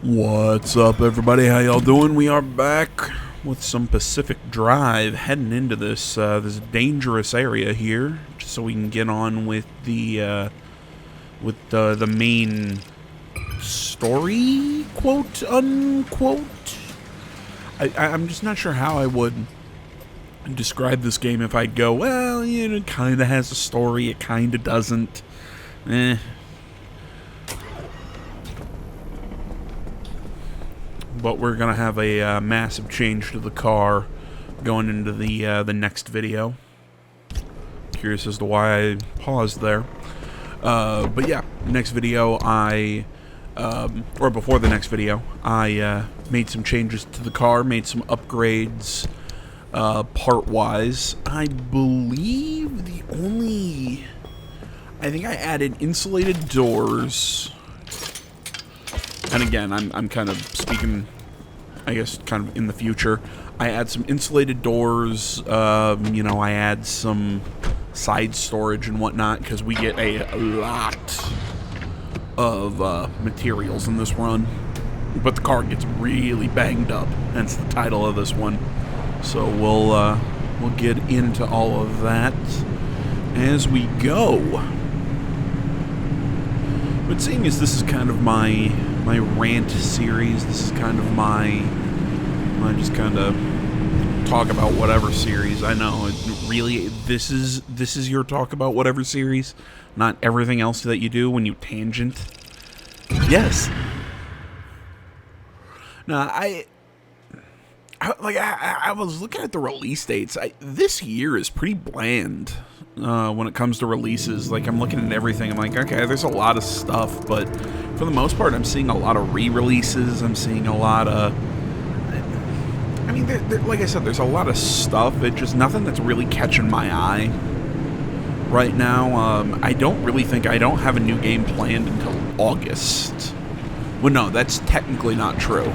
What's up, everybody? How y'all doing? We are back with some Pacific Drive, heading into this dangerous area here, just so we can get on with the main story, quote unquote. I'm just not sure how I would describe this game if I'd go, well, it kind of has a story, it kind of doesn't. But we're gonna have a massive change to the car going into the next video. Curious as to why I paused there. But yeah, next video or before the next video, I made some changes to the car, made some upgrades part-wise. I believe I think I added insulated doors. And again, I'm kind of speaking, I guess, kind of in the future. I add some insulated doors, I add some side storage and whatnot, because we get a lot of materials in this run. But the car gets really banged up, hence the title of this one. So we'll get into all of that as we go. But seeing as this is kind of my rant series, this is kind of my just kind of talk about whatever series. I know, really, this is your talk about whatever series, not everything else that you do when you tangent. Yes. Now, I was looking at the release dates. This year is pretty bland when it comes to releases. Like, I'm looking at everything. I'm like, okay, there's a lot of stuff, but for the most part, I'm seeing a lot of re-releases. I'm seeing a lot of... I mean, like I said, there's a lot of stuff. It's just nothing that's really catching my eye right now. I don't have a new game planned until August. Well, no, that's technically not true.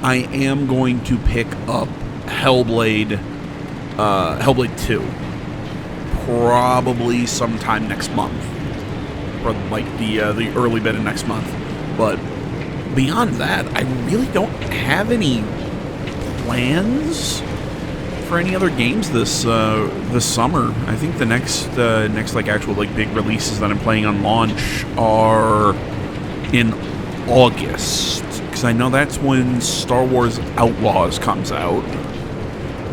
I am going to pick up Hellblade 2 probably sometime next month, or like the early bit of next month. But beyond that, I really don't have any plans for any other games this summer. I think the next like actual like big releases that I'm playing on launch are in August, because I know that's when Star Wars Outlaws comes out.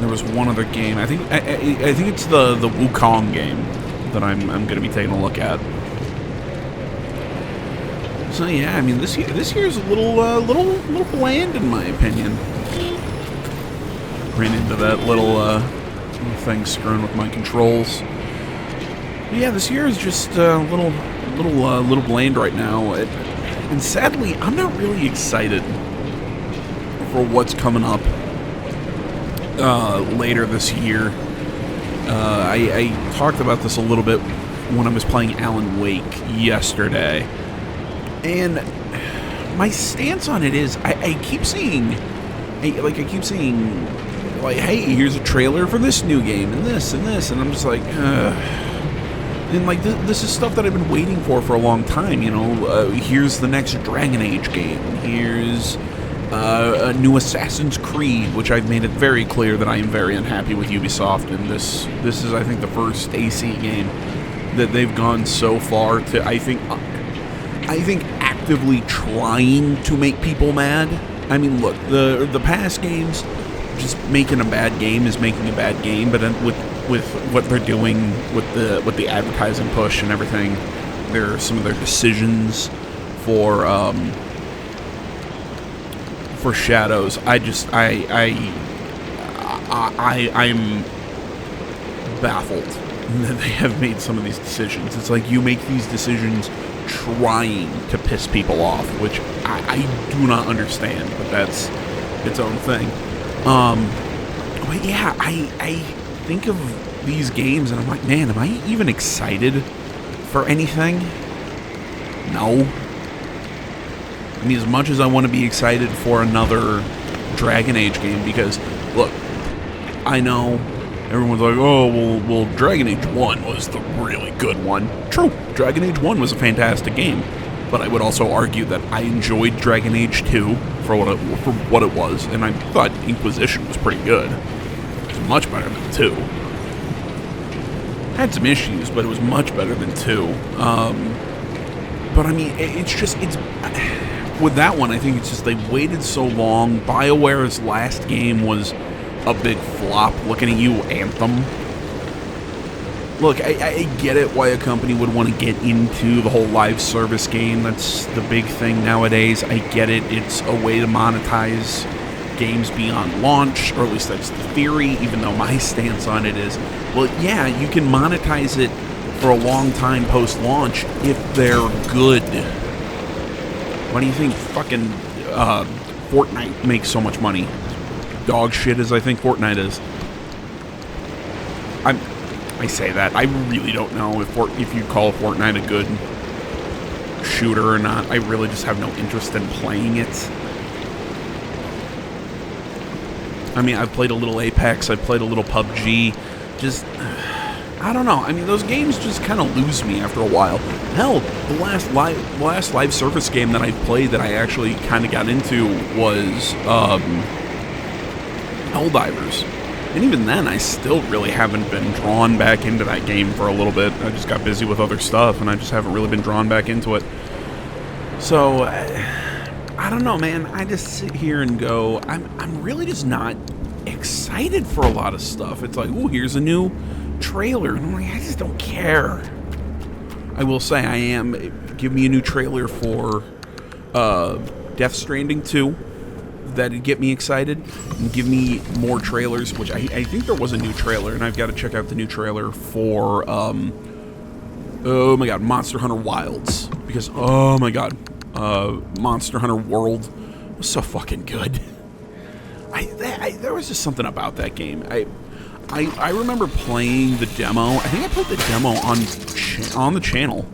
There was one other game. I think it's the Wukong game that I'm going to be taking a look at. So yeah, I mean this year is a little bland in my opinion. Ran into that little thing screwing with my controls. But yeah, this year is just a little bland right now. And sadly, I'm not really excited for what's coming up later this year. I talked about this a little bit when I was playing Alan Wake yesterday. And my stance on it is, I keep seeing, like, hey, here's a trailer for this new game, and this, and I'm just like, and like, this is stuff that I've been waiting for a long time, here's the next Dragon Age game, here's a new Assassin's Creed, which I've made it very clear that I am very unhappy with Ubisoft, and this is, I think, the first AC game that they've gone so far to, I think actively trying to make people mad. I mean, look, the past games, just making a bad game is making a bad game, but with what they're doing with the advertising push and everything, there are some of their decisions for Shadows. I'm baffled that they have made some of these decisions. It's like you make these decisions trying to piss people off, which I do not understand, but that's its own thing. But yeah, I think of these games and I'm like, man, am I even excited for anything? No. I mean, as much as I want to be excited for another Dragon Age game, because, look, I know everyone's like, oh, well, Dragon Age 1 was the really good one. True, Dragon Age 1 was a fantastic game. But I would also argue that I enjoyed Dragon Age 2 for what it was, and I thought Inquisition was pretty good. It was much better than 2. Had some issues, but it was much better than 2. But I mean, it's with that one, I think it's just they waited so long. BioWare's last game was a big flop. Looking at you, Anthem. Look, I get it why a company would want to get into the whole live service game. That's the big thing nowadays. I get it. It's a way to monetize games beyond launch, or at least that's the theory, even though my stance on it is, well, yeah, you can monetize it for a long time post-launch if they're good. Why do you think fucking Fortnite makes so much money? Dog shit as I think Fortnite is. I say that. I really don't know if you call Fortnite a good shooter or not. I really just have no interest in playing it. I mean, I've played a little Apex. I've played a little PUBG. Just, I don't know. I mean, those games just kind of lose me after a while. Hell, the last live service game that I played that I actually kind of got into was Helldivers. And even then, I still really haven't been drawn back into that game for a little bit. I just got busy with other stuff, and I just haven't really been drawn back into it. So, I don't know, man. I just sit here and go, I'm really just not excited for a lot of stuff. It's like, ooh, here's a new trailer. And I'm like, I just don't care. I will say I am. Give me a new trailer for Death Stranding 2. That'd get me excited, and give me more trailers, which I think there was a new trailer, and I've got to check out the new trailer for, oh my god, Monster Hunter Wilds, because, oh my god, Monster Hunter World was so fucking good. There was just something about that game. I remember playing the demo. I think I played the demo on the channel,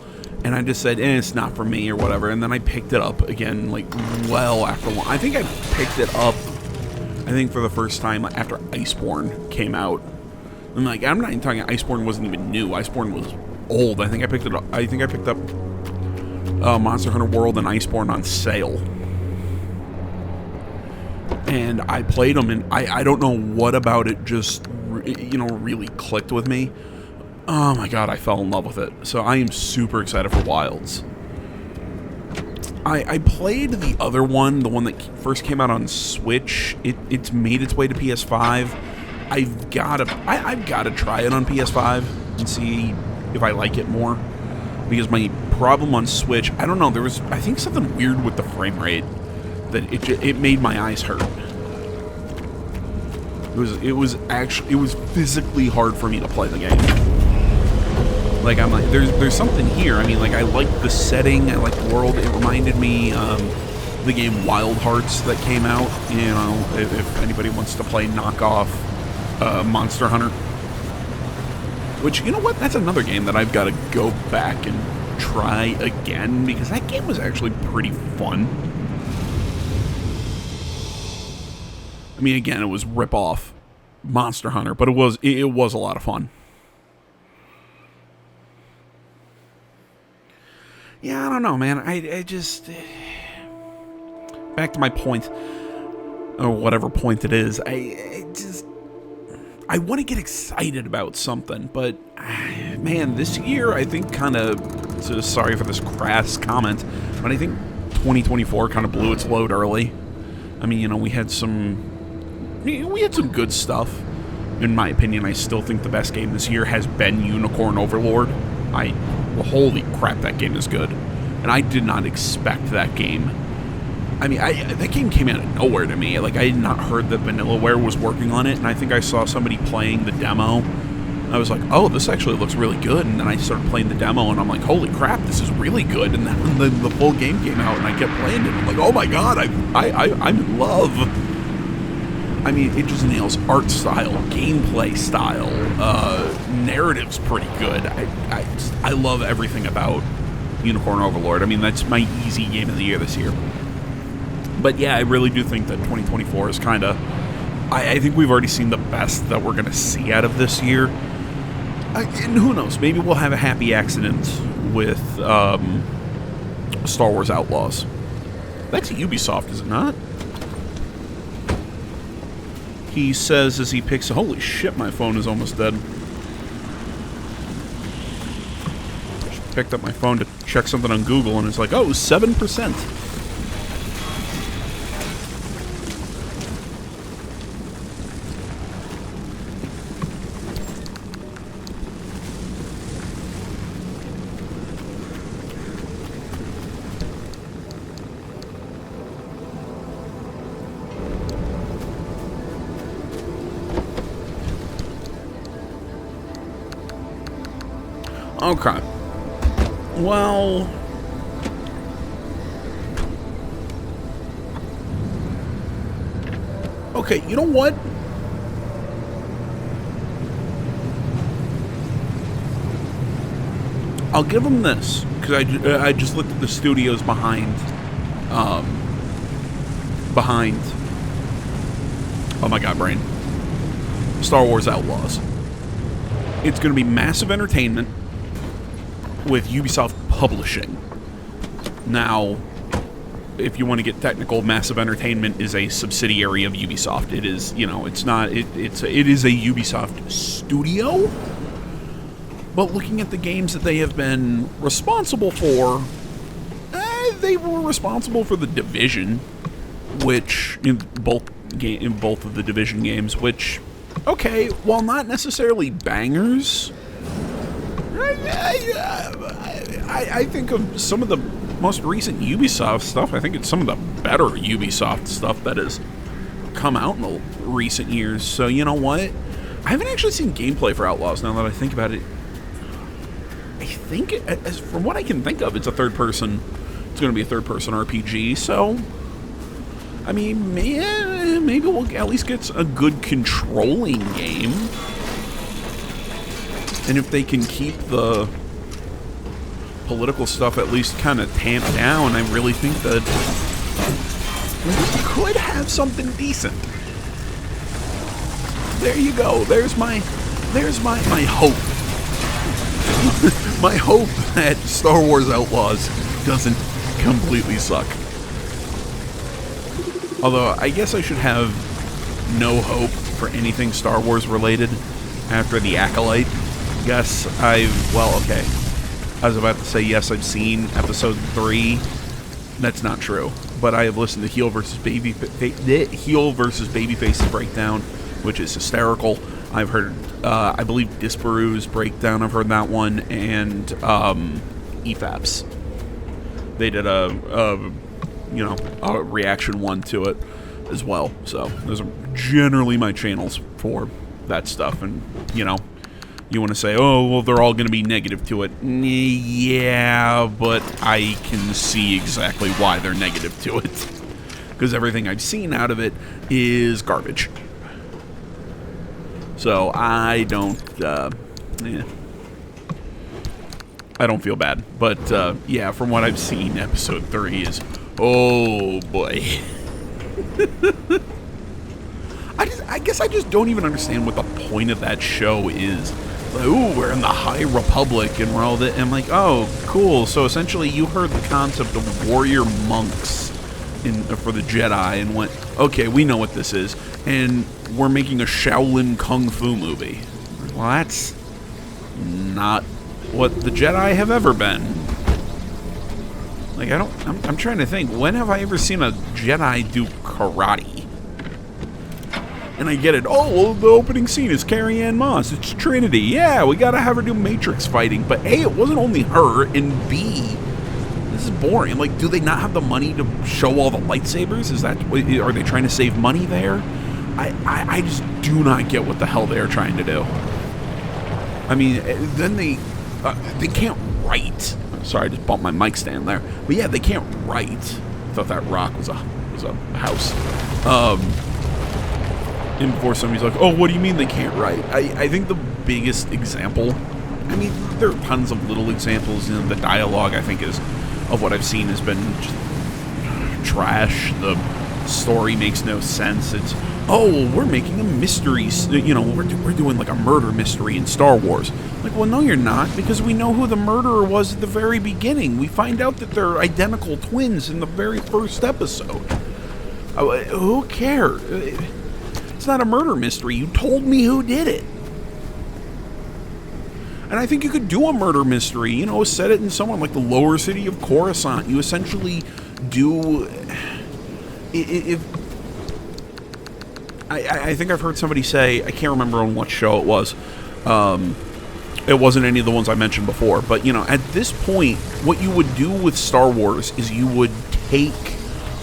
and I just said, it's not for me, or whatever, and then I picked it up again, like, well after long. I think I picked it up, for the first time after Iceborne came out. And, like, I'm not even talking, Iceborne wasn't even new. Iceborne was old. I think I picked up Monster Hunter World and Iceborne on sale. And I played them, and I don't know what about it just, really clicked with me. Oh my god, I fell in love with it. So I am super excited for Wilds. I played the other one, the one that first came out on Switch. It's made its way to PS5. I've got to try it on PS5 and see if I like it more. Because my problem on Switch, I don't know, there was, I think, something weird with the frame rate that it made my eyes hurt. It was physically hard for me to play the game. Like, I'm like, there's something here. I mean, like, I like the setting, I like the world. It reminded me the game Wild Hearts that came out. If anybody wants to play knockoff Monster Hunter. Which, you know what? That's another game that I've got to go back and try again, because that game was actually pretty fun. I mean, again, it was rip-off Monster Hunter, but it was a lot of fun. Yeah, I don't know, man. I just... Back to my point, or whatever point it is, I want to get excited about something, but, man, this year, I think so sorry for this crass comment, but I think 2024 kind of blew its load early. I mean, we had some good stuff. In my opinion, I still think the best game this year has been Unicorn Overlord. Holy crap, that game is good. And I did not expect that game. I mean, that game came out of nowhere to me. Like, I had not heard that Vanillaware was working on it, and I think I saw somebody playing the demo. I was like, oh, this actually looks really good. And then I started playing the demo, and I'm like, holy crap, this is really good. And then the full game came out, and I kept playing it. I'm like, oh my god, I'm in love. I mean, it just nails art style, gameplay style, narrative's pretty good. I love everything about Unicorn Overlord. I mean, that's my easy game of the year this year. But yeah, I really do think that 2024 is kind of... I think we've already seen the best that we're going to see out of this year. And who knows, maybe we'll have a happy accident with Star Wars Outlaws. That's Ubisoft, is it not? He says as he picks... Holy shit, my phone is almost dead. Just picked up my phone to check something on Google, and it's like, oh, 7%. Okay. Well... Okay, you know what? I'll give them this, because I just looked at the studios behind... Oh my god, brain. Star Wars Outlaws. It's going to be massive entertainment with Ubisoft Publishing. Now, if you want to get technical, Massive Entertainment is a subsidiary of Ubisoft. It is, you know, it's not, it is a Ubisoft studio. But looking at the games that they have been responsible for, they were responsible for The Division, which, in both of the Division games, which, okay, while not necessarily bangers, I think of some of the most recent Ubisoft stuff. I think it's some of the better Ubisoft stuff that has come out in the recent years. So, you know what? I haven't actually seen gameplay for Outlaws, now that I think about it. I think, from what I can think of, it's going to be a third-person RPG, so... I mean, maybe we'll at least get a good controlling game. And if they can keep the political stuff at least kind of tamped down, I really think that we could have something decent. There you go. There's my hope. My hope that Star Wars Outlaws doesn't completely suck. Although, I guess I should have no hope for anything Star Wars related after The Acolyte. Yes, well, okay. I was about to say, yes, I've seen episode 3. That's not true. But I have listened to Heel versus Babyface's breakdown, which is hysterical. I've heard, I believe, Disparu's breakdown. I've heard that one. And, EFAPS. They did a reaction one to it as well. So, those are generally my channels for that stuff. And, you want to say, oh, well, they're all going to be negative to it. Yeah, but I can see exactly why they're negative to it. Because everything I've seen out of it is garbage. So I don't, I don't feel bad. But, yeah, from what I've seen, episode 3 is, oh, boy. I guess I just don't even understand what the point of that show is. Like, ooh, we're in the High Republic, and we're all that. And I'm like, oh, cool. So essentially, you heard the concept of warrior monks for the Jedi, and went, okay, we know what this is, and we're making a Shaolin Kung Fu movie. Well, that's not what the Jedi have ever been. Like, I'm trying to think, when have I ever seen a Jedi do karate? And I get it. Oh, well, the opening scene is Carrie-Anne Moss. It's Trinity. Yeah, we gotta have her do Matrix fighting. But A, it wasn't only her, and B, this is boring. Like, do they not have the money to show all the lightsabers? Are they trying to save money there? I just do not get what the hell they're trying to do. I mean, then they can't write. Sorry, I just bumped my mic stand there. But yeah, they can't write. I thought that rock was a house. And before somebody's like, oh, what do you mean they can't write? I think the biggest example, I mean, there are tons of little examples. The dialogue, I think, of what I've seen has been just trash. The story makes no sense. It's, oh, well, we're making a mystery, we're doing like a murder mystery in Star Wars. Like, well, no, you're not, because we know who the murderer was at the very beginning. We find out that they're identical twins in the very first episode. Who cares? It's not a murder mystery. You told me who did it. And I think you could do a murder mystery, set it in someone like the lower city of Coruscant. You essentially do... I think I've heard somebody say, I can't remember on what show it was. It wasn't any of the ones I mentioned before. But, at this point, what you would do with Star Wars is you would take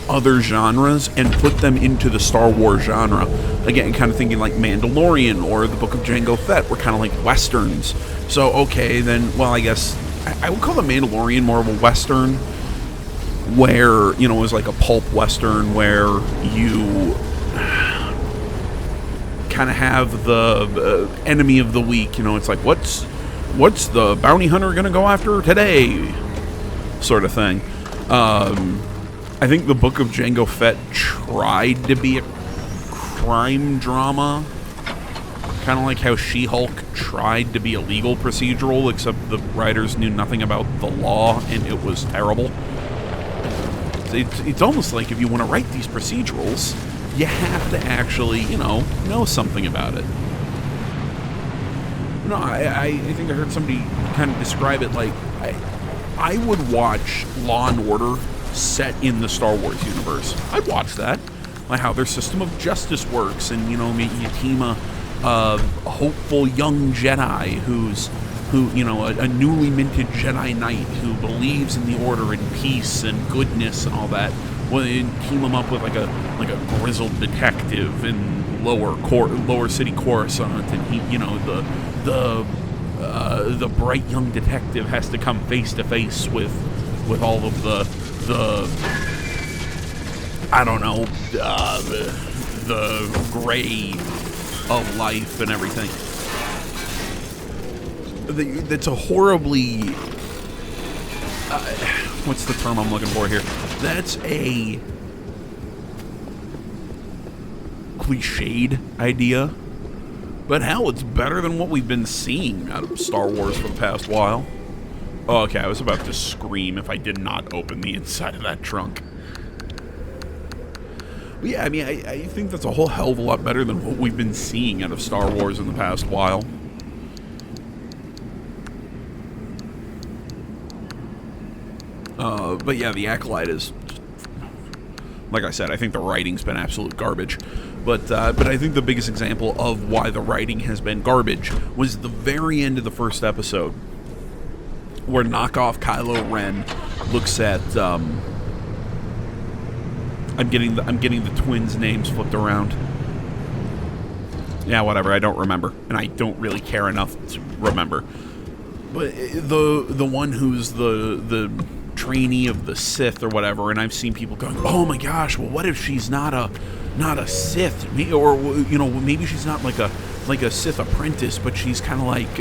other genres and put them into the Star Wars genre. Again, kind of thinking like Mandalorian or the Book of Jango Fett were kind of like Westerns. So, okay, then, well, I guess I would call the Mandalorian more of a Western where, it was like a pulp Western where you kind of have the enemy of the week. It's like, what's the bounty hunter going to go after today? Sort of thing. I think the Book of Jango Fett tried to be a crime drama, kind of like how She-Hulk tried to be a legal procedural, except the writers knew nothing about the law, and it was terrible. It's almost like if you want to write these procedurals, you have to actually, know something about it. No, I think I heard somebody kind of describe it like, I would watch Law & Order set in the Star Wars universe. I'd watch that. Like how their system of justice works, and maybe you team a hopeful young Jedi a newly minted Jedi Knight who believes in the Order and peace and goodness and all that. Well, you team them up with like a grizzled detective in lower city Coruscant, and he, the bright young detective has to come face to face with all of the I don't know, the gray of life and everything. That's a horribly, what's the term I'm looking for here? That's a cliched idea, but hell, it's better than what we've been seeing out of Star Wars for the past while. Oh, okay, I was about to scream if I did not open the inside of that trunk. But yeah, I mean, I think that's a whole hell of a lot better than what we've been seeing out of Star Wars in the past while. But yeah, the Acolyte is, like I said, I think the writing's been absolute garbage. But I think the biggest example of why the writing has been garbage was the very end of the first episode, where knockoff Kylo Ren looks at I'm getting the twins' names flipped around. Yeah, whatever. I don't remember, and I don't really care enough to remember. But the one who's the trainee of the Sith or whatever, and I've seen people going, "Oh my gosh, well, what if she's not a Sith, or maybe she's not like a Sith apprentice, but she's kind of like."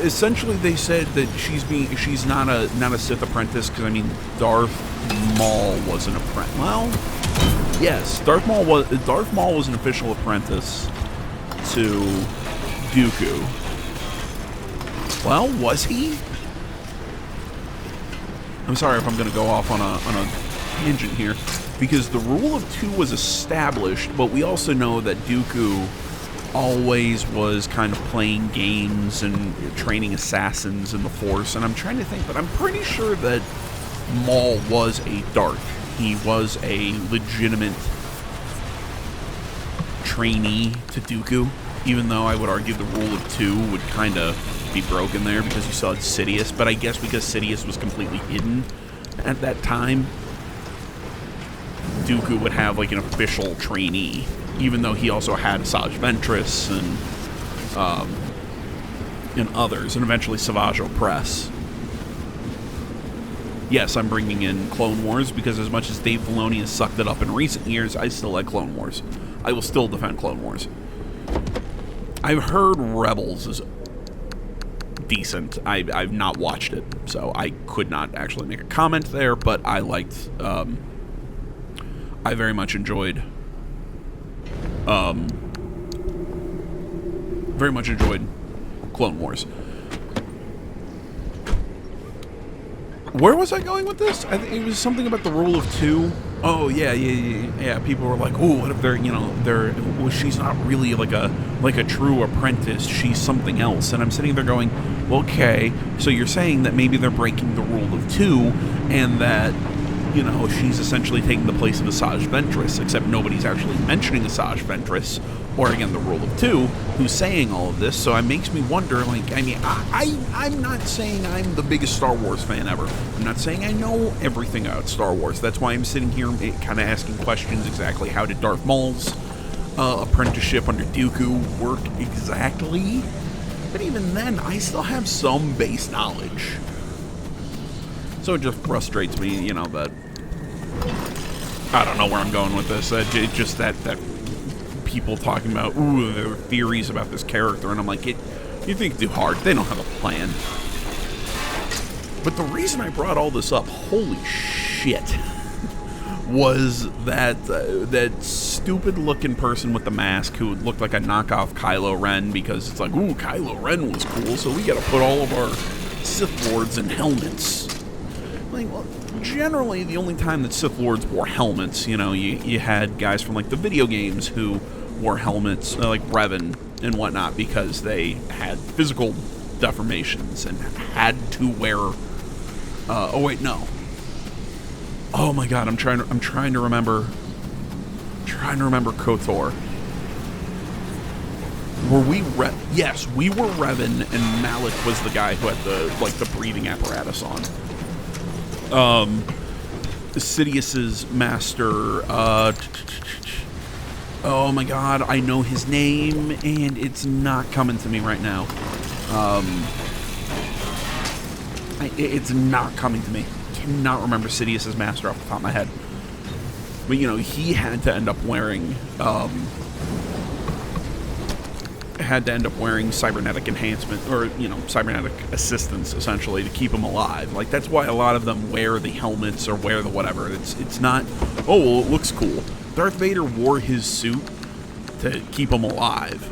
Essentially, they said that she's not a Sith apprentice because, I mean, Darth Maul was an apprentice. Well, yes, Darth Maul was an official apprentice to Dooku. Well, was he? I'm sorry if I'm going to go off on a tangent here, because the rule of two was established, but we also know that Dooku always was kind of playing games and training assassins in the Force, and I'm trying to think, but I'm pretty sure that Maul was a Darth. He was a legitimate trainee to Dooku, even though I would argue the rule of two would kind of be broken there because you saw Sidious, but I guess because Sidious was completely hidden at that time, Dooku would have like an official trainee, even though he also had Asajj Ventress and others, and eventually Savage Opress. Yes, I'm bringing in Clone Wars because as much as Dave Filoni has sucked it up in recent years, I still like Clone Wars. I will still defend Clone Wars. I've heard Rebels is decent. I've not watched it, so I could not actually make a comment there, but I liked I very much enjoyed. Very much enjoyed Clone Wars. Where was I going with this? I think it was something about the rule of two. Oh yeah. People were like, "Oh, what if they're, well, she's not really like a true apprentice. She's something else." And I'm sitting there going, well, "Okay, so you're saying that maybe they're breaking the rule of two, and that, she's essentially taking the place of Asajj Ventress, except nobody's actually mentioning Asajj Ventress, or again, the rule of two, who's saying all of this." So it makes me wonder, I'm not saying I'm the biggest Star Wars fan ever. I'm not saying I know everything about Star Wars. That's why I'm sitting here kind of asking questions exactly. How did Darth Maul's apprenticeship under Dooku work exactly? But even then, I still have some base knowledge. So it just frustrates me, that I don't know where I'm going with this. Just that people talking about, there are theories about this character, and I'm like, you think too hard. They don't have a plan. But the reason I brought all this up, holy shit, was that stupid-looking person with the mask who looked like a knockoff Kylo Ren, because it's like, Kylo Ren was cool, so we gotta put all of our Sith Lords in helmets. Well, generally, the only time that Sith Lords wore helmets, you had guys from, the video games who wore helmets, like Revan and whatnot, because they had physical deformations and had to wear... oh, wait, no. Oh, my God, I'm trying to remember... KOTOR. Were we... Yes, we were Revan, and Malik was the guy who had the breathing apparatus on. Sidious's master, oh my God, I know his name, and it's not coming to me right now. It's not coming to me. Cannot remember Sidious's master off the top of my head. But, he had to end up wearing, cybernetic enhancement, or, cybernetic assistance, essentially, to keep him alive. That's why a lot of them wear the helmets or wear the whatever. It's not, oh, well, it looks cool. Darth Vader wore his suit to keep him alive.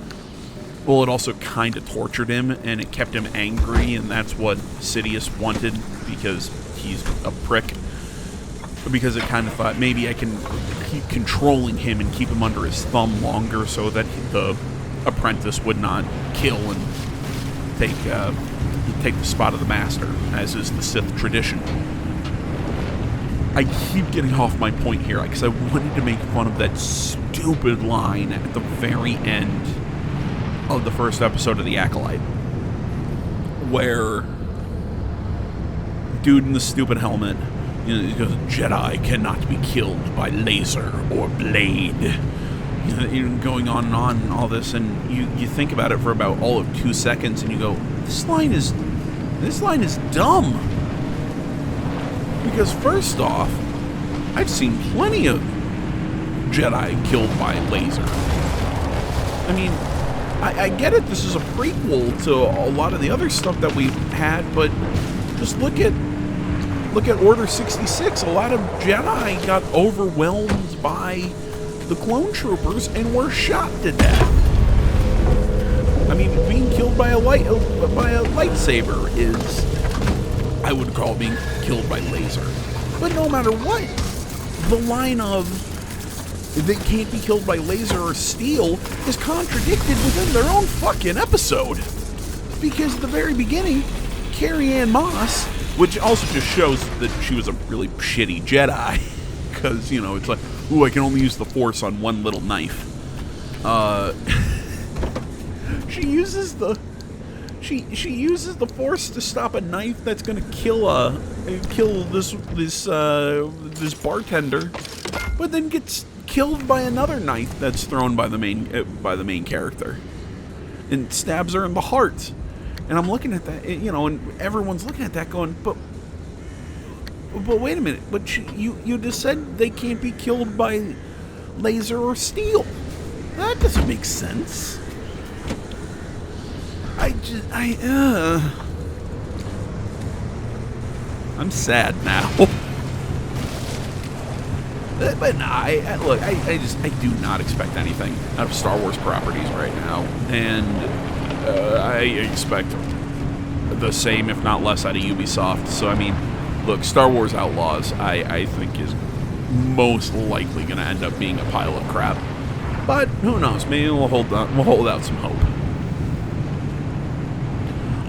Well, it also kind of tortured him, and it kept him angry, and that's what Sidious wanted, because he's a prick. Because it kind of thought, maybe I can keep controlling him and keep him under his thumb longer so that the apprentice would not kill and take the spot of the master, as is the Sith tradition. I keep getting off my point here, because I wanted to make fun of that stupid line at the very end of the first episode of The Acolyte, where dude in the stupid helmet, he goes, "Jedi cannot be killed by laser or blade." Going on and all this, and you think about it for about all of 2 seconds, and you go, this line is dumb. Because first off, I've seen plenty of Jedi killed by laser. I mean, I get it, this is a prequel to a lot of the other stuff that we've had, but just look at Order 66. A lot of Jedi got overwhelmed by the clone troopers and were shot to death. I mean, being killed by a lightsaber is, I would call being killed by laser. But no matter what, the line of they can't be killed by laser or steel is contradicted within their own fucking episode. Because at the very beginning, Carrie-Anne Moss, which also just shows that she was a really shitty Jedi, because, it's like, ooh, I can only use the Force on one little knife. She uses the Force to stop a knife that's gonna kill this bartender, but then gets killed by another knife that's thrown by the main character, and stabs her in the heart. And I'm looking at that, and everyone's looking at that, going, but wait a minute, but you just said they can't be killed by laser or steel. That doesn't make sense. I'm sad now. But nah, look, I do not expect anything out of Star Wars properties right now, and I expect the same, if not less, out of Ubisoft. So I mean, look, Star Wars Outlaws, I think is most likely going to end up being a pile of crap. But who knows? Maybe we'll hold out some hope.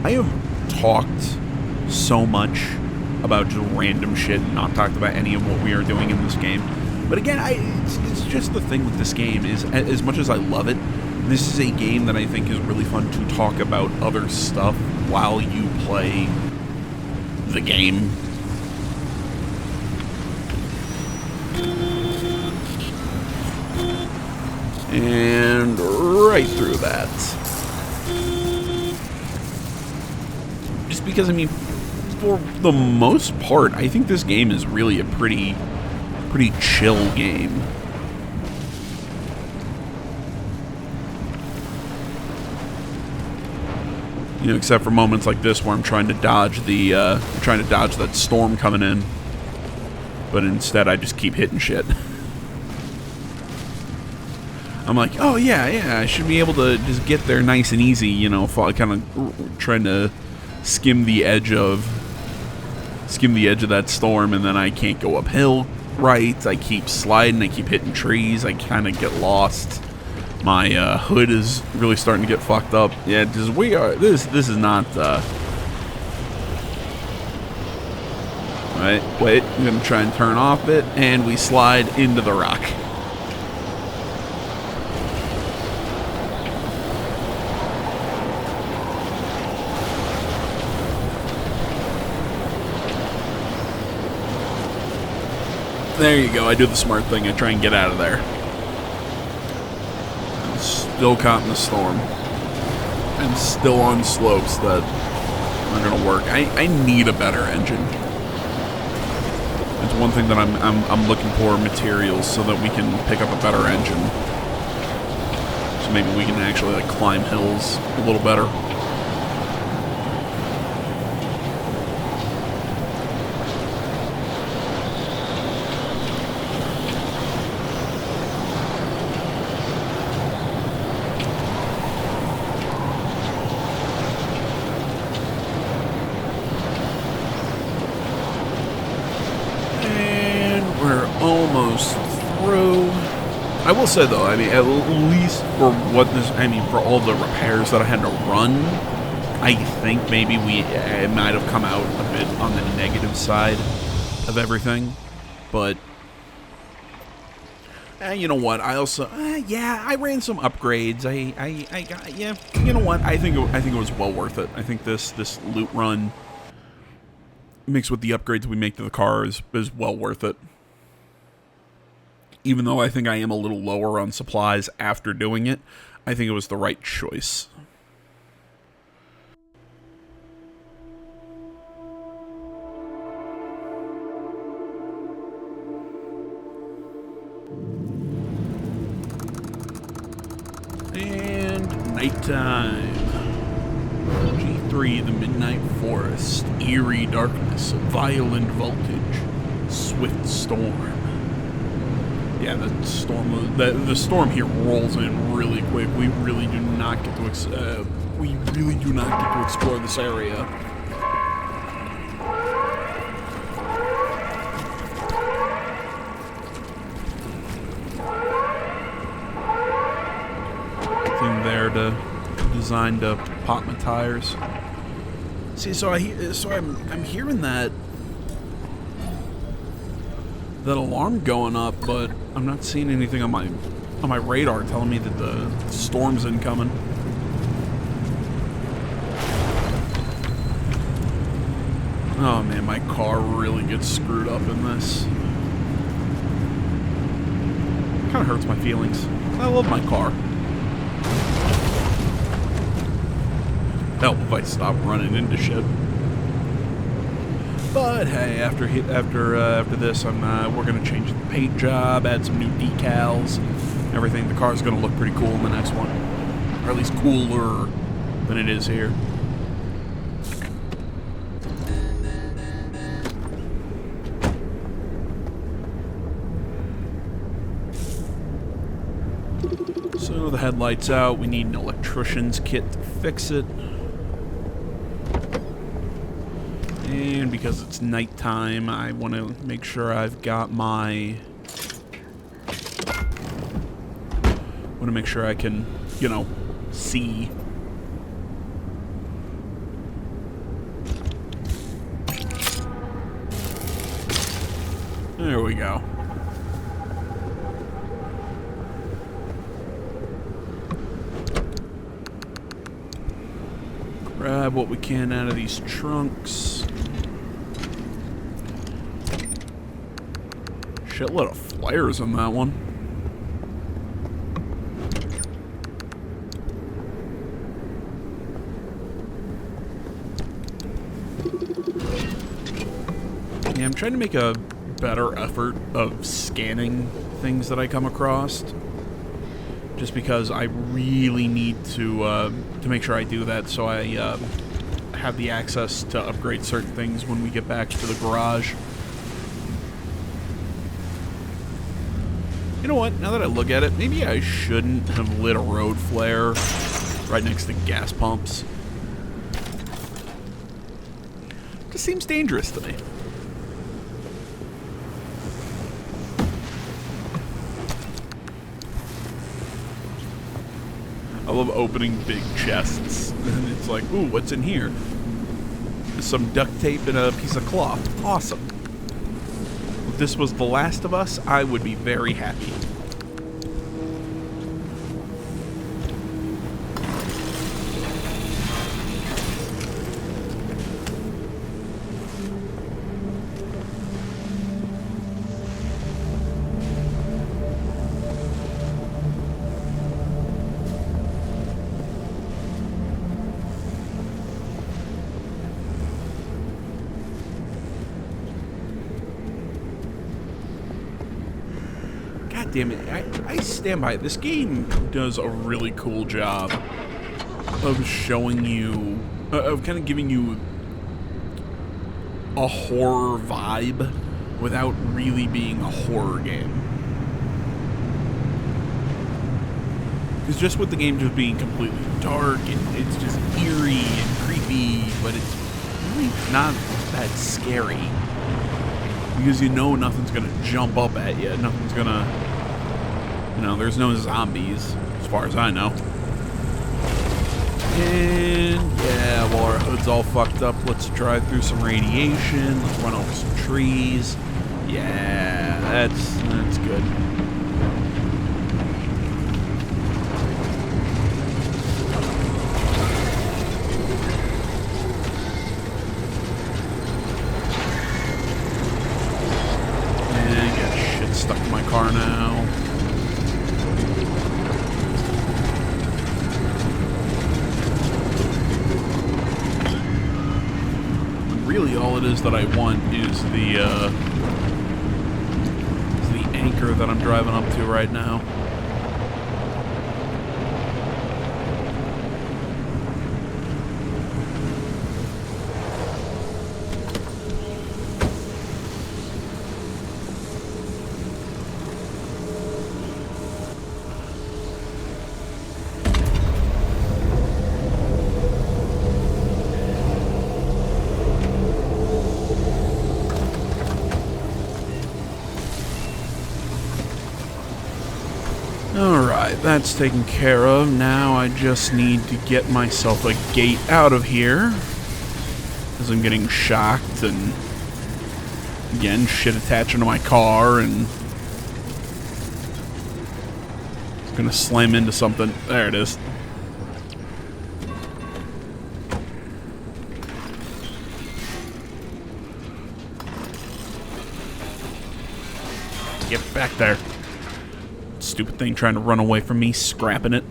I have talked so much about just random shit and not talked about any of what we are doing in this game. But again, it's just the thing with this game is, as much as I love it, this is a game that I think is really fun to talk about other stuff while you play the game. And right through that. Just because, I mean, for the most part, I think this game is really a pretty chill game. You know, except for moments like this where I'm trying to dodge that storm coming in, but instead I just keep hitting shit. I'm like, oh yeah, I should be able to just get there nice and easy, you know, kind of trying to skim the edge of that storm, and then I can't go uphill right. I keep sliding, I keep hitting trees, I kind of get lost. My hood is really starting to get fucked up. Yeah, this is not right, wait, I'm gonna try and turn off it, and we slide into the rock. There you go, I do the smart thing, I try and get out of there. I'm still caught in the storm. I'm still on slopes that aren't gonna work. I need a better engine. It's one thing that I'm looking for materials so that we can pick up a better engine. So maybe we can actually like climb hills a little better. Almost through. I will say though, I mean, at least for for all the repairs that I had to run, I think maybe it might have come out a bit on the negative side of everything. But you know what? I also, I ran some upgrades. I got, yeah. You know what? I think it was well worth it. I think this loot run mixed with the upgrades we make to the car is well worth it. Even though I think I am a little lower on supplies after doing it, I think it was the right choice. And nighttime. G3, the Midnight Forest. Eerie darkness, violent voltage, swift storm. Yeah, the storm here rolls in really quick. We really do not get to explore this area. Thing there designed to pop my tires. See, I'm hearing that alarm going up, but I'm not seeing anything on my radar telling me that the storm's incoming. Oh man, my car really gets screwed up in this. Kind of hurts my feelings. I love my car. Hell, if I stop running into shit. But hey, after this, we're gonna change the paint job, add some new decals, everything. The car's gonna look pretty cool in the next one, or at least cooler than it is here. So the headlight's out. We need an electrician's kit to fix it. And because it's nighttime, I want to make sure I've got my... want to make sure I can, you know, see. There we go. Grab what we can out of these trunks. Shitload of flares on that one. Yeah, I'm trying to make a better effort of scanning things that I come across. Just because I really need to make sure I do that so I have the access to upgrade certain things when we get back to the garage. You know what? Now that I look at it, maybe I shouldn't have lit a road flare right next to gas pumps. Just seems dangerous to me. I love opening big chests. And it's like, ooh, what's in here? Some duct tape and a piece of cloth. Awesome. If this was The Last of Us, I would be very happy. God damn it, I stand by it. This game does a really cool job of showing you, of kind of giving you a horror vibe without really being a horror game. Because just with the game just being completely dark, and it's just eerie and creepy, but it's really not that scary. Because you know nothing's gonna jump up at you, nothing's gonna, you know, there's no zombies, as far as I know. And yeah, while our hood's all fucked up, let's drive through some radiation, let's run over some trees. Yeah, that's good. And get shit stuck in my car now. Really, all it is that I want is the anchor that I'm driving up to right now. Alright, that's taken care of. Now I just need to get myself a gate out of here. Because I'm getting shocked and, again, shit attaching to my car and it's gonna slam into something. There it is. Get back there. Stupid thing trying to run away from me, scrapping it.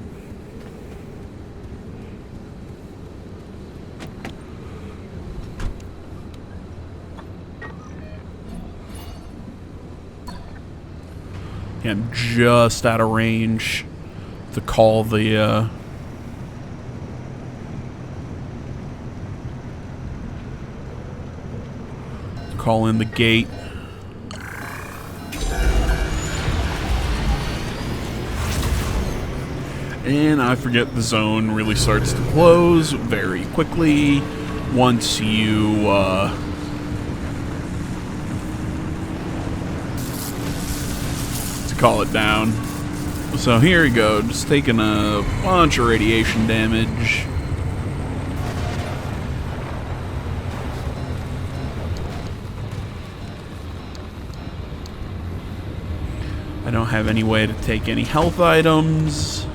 Yeah, I'm just out of range to call the, to call in the gate. And I forget the zone really starts to close very quickly once you, to call it down. So here we go, just taking a bunch of radiation damage. I don't have any way to take any health items.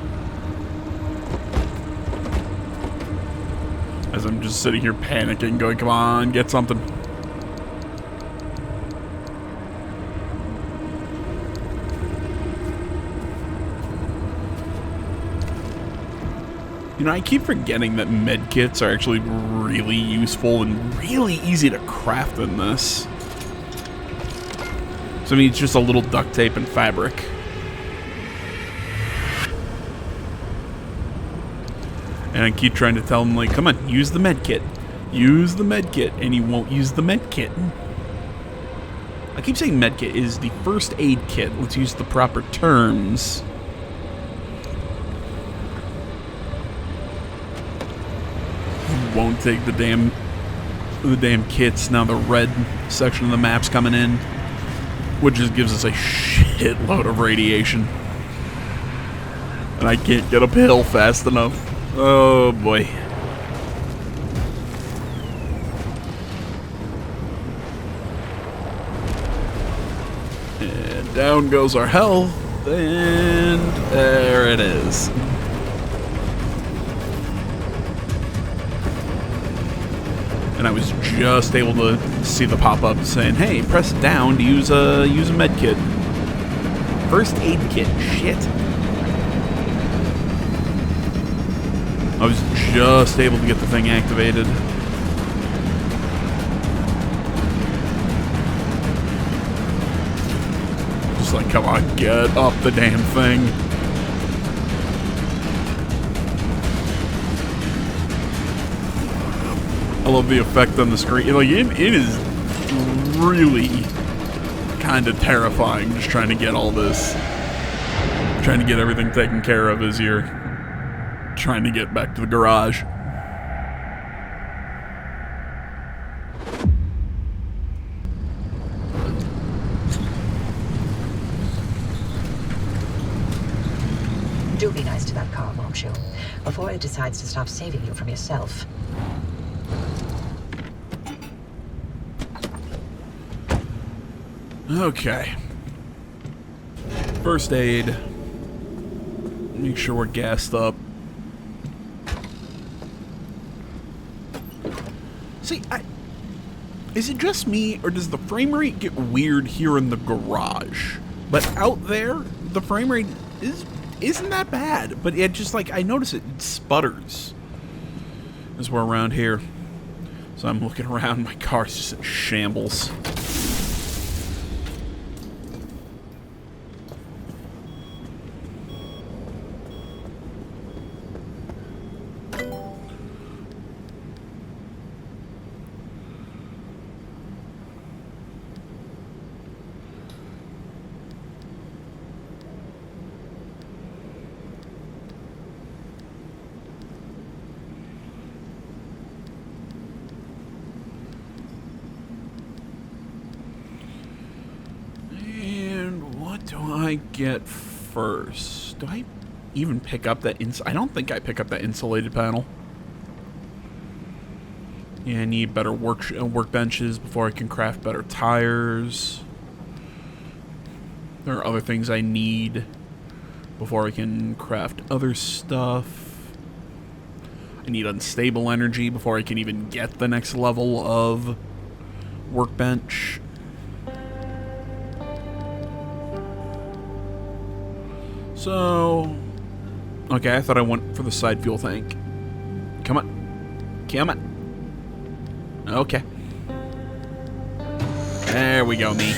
As I'm just sitting here panicking, going, come on, get something. You know, I keep forgetting that medkits are actually really useful and really easy to craft in this. So I mean, it's just a little duct tape and fabric. And I keep trying to tell him, like, come on, use the medkit. Use the medkit. And he won't use the medkit. I keep saying medkit is the first aid kit. Let's use the proper terms. He won't take the damn kits. Now the red section of the map's coming in, which just gives us a shitload of radiation. And I can't get uphill fast enough. Oh boy. And down goes our health, and there it is. And I was just able to see the pop-up saying, hey, press down to use a med kit. First aid kit, shit. I was just able to get the thing activated. Just like, come on, get up the damn thing. I love the effect on the screen. Like, it is really kind of terrifying just trying to get all this. Trying to get everything taken care of as you're trying to get back to the garage. Do be nice to that car, won't you? Before it decides to stop saving you from yourself. Okay. First aid. Make sure we're gassed up. See, is it just me, or does the frame rate get weird here in the garage? But out there, the frame rate isn't that bad. But it just, like, I notice it sputters as we're around here. So I'm looking around, my car's just in shambles. I get first? Do I even pick up that I don't think I pick up that insulated panel. Yeah, I need better workbenches before I can craft better tires. There are other things I need before I can craft other stuff. I need unstable energy before I can even get the next level of workbench. So, okay, I thought I went for the side fuel tank. Come on. Come on. Okay. There we go, me.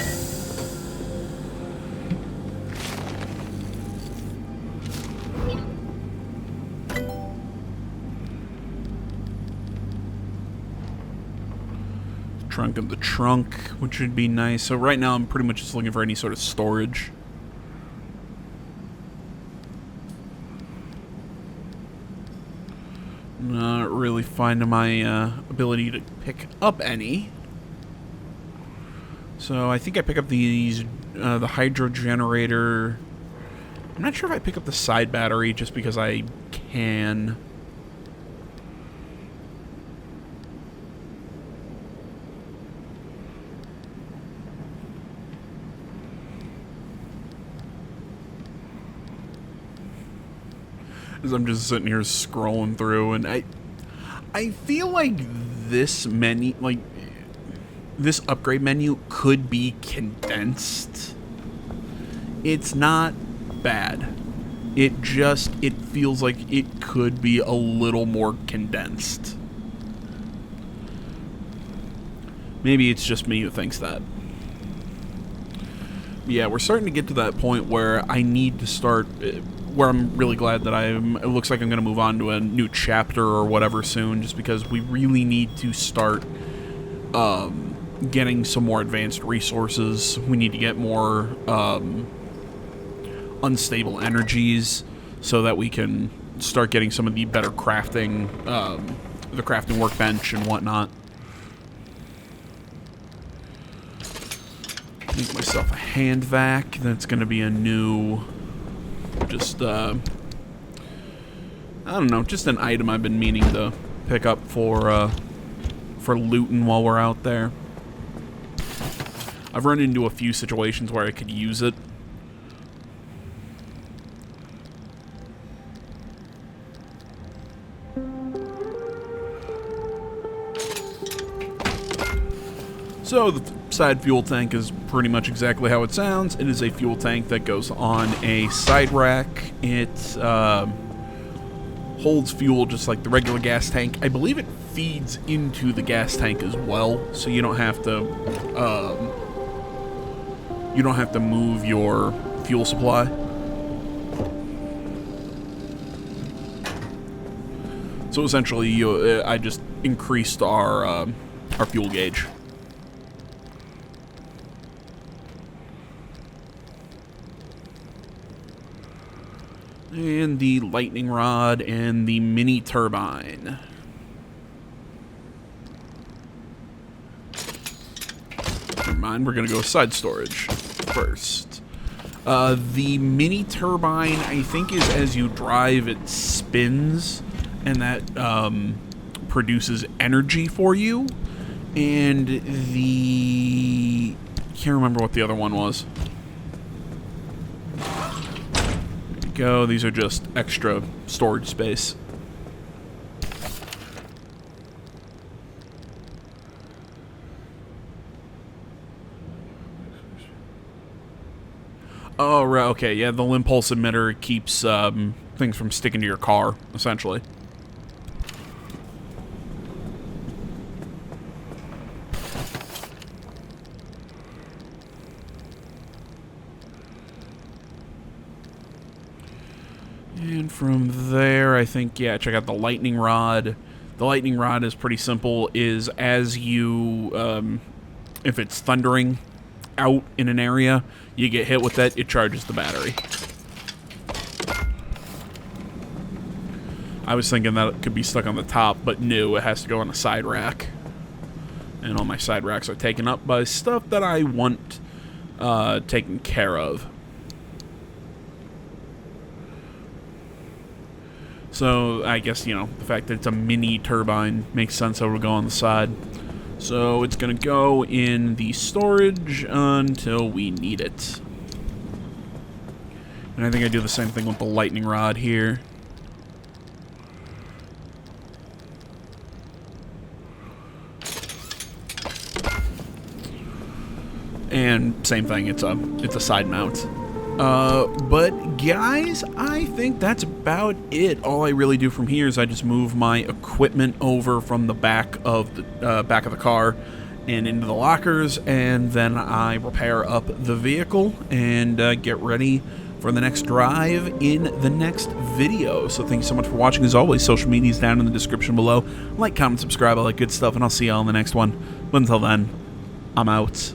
Trunk of the trunk, which would be nice. So right now I'm pretty much just looking for any sort of storage. Not really finding my ability to pick up any. So I think I pick up these, the hydro generator. I'm not sure if I pick up the side battery just because I can. As I'm just sitting here scrolling through, and I feel like this menu, like this upgrade menu, could be condensed. It's not bad. It feels like it could be a little more condensed. Maybe it's just me who thinks that. Yeah, we're starting to get to that point where I need to start, where I'm really glad that it looks like I'm going to move on to a new chapter or whatever soon, just because we really need to start getting some more advanced resources. We need to get more unstable energies so that we can start getting some of the better crafting, the crafting workbench and whatnot. Make myself a hand vac. That's going to be a new, just, I don't know, just an item I've been meaning to pick up for looting while we're out there. I've run into a few situations where I could use it. So the side fuel tank is pretty much exactly how it sounds. It is a fuel tank that goes on a side rack. It holds fuel just like the regular gas tank. I believe it feeds into the gas tank as well, so you don't have to move your fuel supply. So essentially, I just increased our fuel gauge. And the lightning rod and the mini turbine. Never mind, we're going to go side storage first. The mini turbine, I think, is as you drive, it spins, and that produces energy for you. And the... can't remember what the other one was. Go. These are just extra storage space. Oh, right. Okay. Yeah, the limb pulse emitter keeps things from sticking to your car, essentially. And from there, I think, yeah, check out the lightning rod. The lightning rod is pretty simple, is as you, if it's thundering out in an area, you get hit with it, it charges the battery. I was thinking that it could be stuck on the top, but no, it has to go on a side rack. And all my side racks are taken up by stuff that I want taken care of. So I guess, you know, the fact that it's a mini turbine makes sense how it would go on the side. So it's going to go in the storage until we need it. And I think I do the same thing with the lightning rod here. And same thing, it's a side mount. But guys, I think that's about it. All I really do from here is I just move my equipment over from the back of the car and into the lockers, and then I repair up the vehicle and get ready for the next drive in the next video. So thank you so much for watching. As always, social media is down in the description below. Like, comment, subscribe, all that good stuff, and I'll see y'all in the next one. But until then, I'm out.